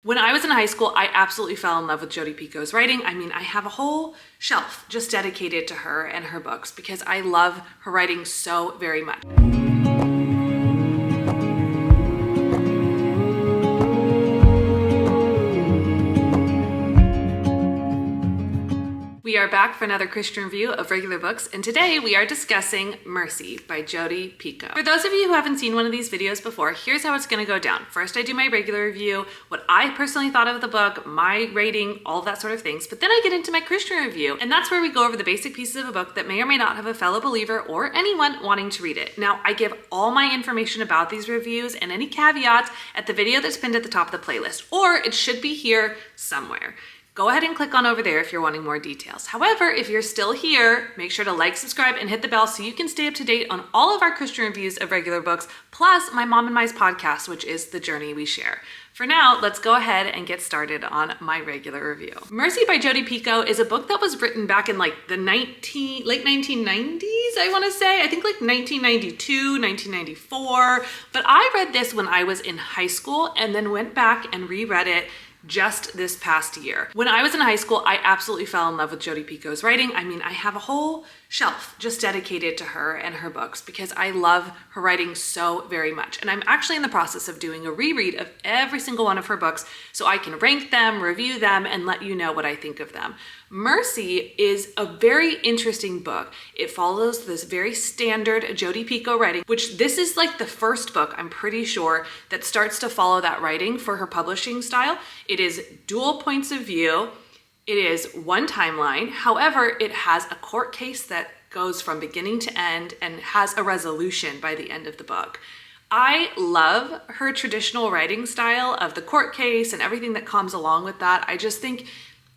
When I was in high school, I absolutely fell in love with Jodi Picoult's writing. I mean, I have a whole shelf just dedicated to her and her books because I love her writing so very much. We are back for another Christian review of regular books, and today we are discussing Mercy by Jodi Picoult. For those of you who haven't seen one of these videos before, here's how it's going to go down. First, I do my regular review, what I personally thought of the book, my rating, all that sort of things, but then I get into my Christian review, and that's where we go over the basic pieces of a book that may or may not have a fellow believer or anyone wanting to read it. Now, I give all my information about these reviews and any caveats at the video that's pinned at the top of the playlist, or it should be here somewhere. Go ahead and click on over there if you're wanting more details. However, if you're still here, make sure to like, subscribe, and hit the bell so you can stay up to date on all of our Christian reviews of regular books, plus my Mom and Mice podcast, which is the journey we share. For now, let's go ahead and get started on my regular review. Mercy by Jodi Picoult is a book that was written back in like the late 1990s, I want to say. I think like 1992, 1994. But I read this when I was in high school and then went back and reread it just this past year. When I was in high school, I absolutely fell in love with Jodi Picoult's writing. I mean, I have a whole shelf just dedicated to her and her books because I love her writing so very much. And I'm actually in the process of doing a reread of every single one of her books so I can rank them, review them, and let you know what I think of them. Mercy is a very interesting book. It follows this very standard Jodi Picoult writing, which this is like the first book, I'm pretty sure, that starts to follow that writing for her publishing style. It is dual points of view. It is one timeline. However, it has a court case that goes from beginning to end and has a resolution by the end of the book. I love her traditional writing style of the court case and everything that comes along with that. I just think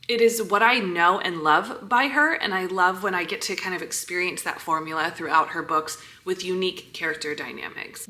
it is what I know and love by her, and I love when I get to kind of experience that formula throughout her books with unique character dynamics.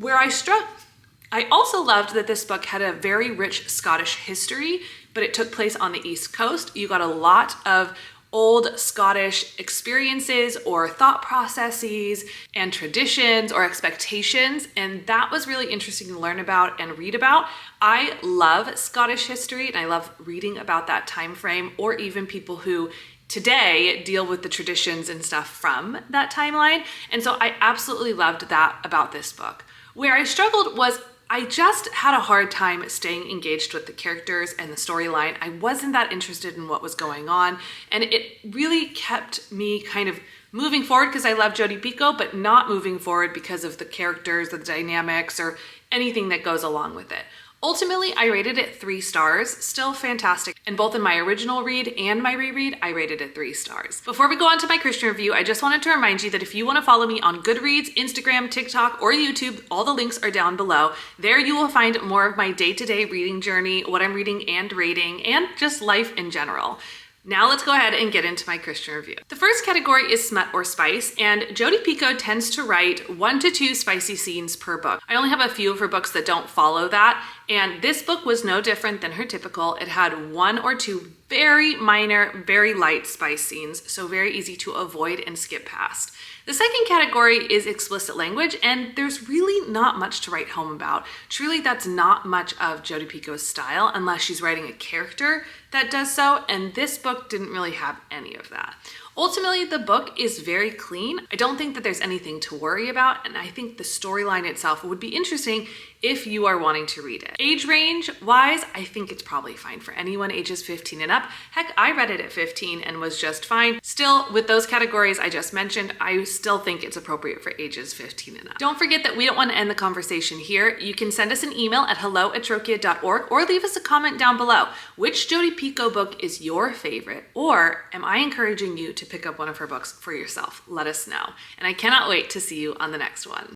I also loved that this book had a very rich Scottish history, but it took place on the East Coast. You got a lot of old Scottish experiences or thought processes and traditions or expectations, and that was really interesting to learn about and read about. I love Scottish history, and I love reading about that time frame, or even people who today deal with the traditions and stuff from that timeline. And so I absolutely loved that about this book. Where I struggled was I just had a hard time staying engaged with the characters and the storyline. I wasn't that interested in what was going on, and it really kept me kind of moving forward because I love Jodi Picoult, but not moving forward because of the characters, the dynamics, or anything that goes along with it. Ultimately, I rated it 3 stars, still fantastic. And both in my original read and my reread, I rated it 3 stars. Before we go on to my Christian review, I just wanted to remind you that if you want to follow me on Goodreads, Instagram, TikTok, or YouTube, all the links are down below. There you will find more of my day-to-day reading journey, what I'm reading and rating, and just life in general. Now let's go ahead and get into my Christian review. The first category is smut or spice, and Jodi Picoult tends to write 1 to 2 spicy scenes per book. I only have a few of her books that don't follow that, and this book was no different than her typical. It had 1 or 2 very minor, very light spice scenes, so very easy to avoid and skip past. The second category is explicit language, and there's really not much to write home about. Truly, that's not much of Jodi Picoult's style unless she's writing a character that does so, and this book didn't really have any of that. Ultimately, the book is very clean. I don't think that there's anything to worry about, and I think the storyline itself would be interesting if you are wanting to read it. Age range wise, I think it's probably fine for anyone ages 15 and up. Heck, I read it at 15 and was just fine. Still, with those categories I just mentioned, I still think it's appropriate for ages 15 and up. Don't forget that we don't want to end the conversation here. You can send us an email at hello@trokia.org or leave us a comment down below. Which Jodi Picoult book is your favorite? Or am I encouraging you to pick up one of her books for yourself? Let us know. And I cannot wait to see you on the next one.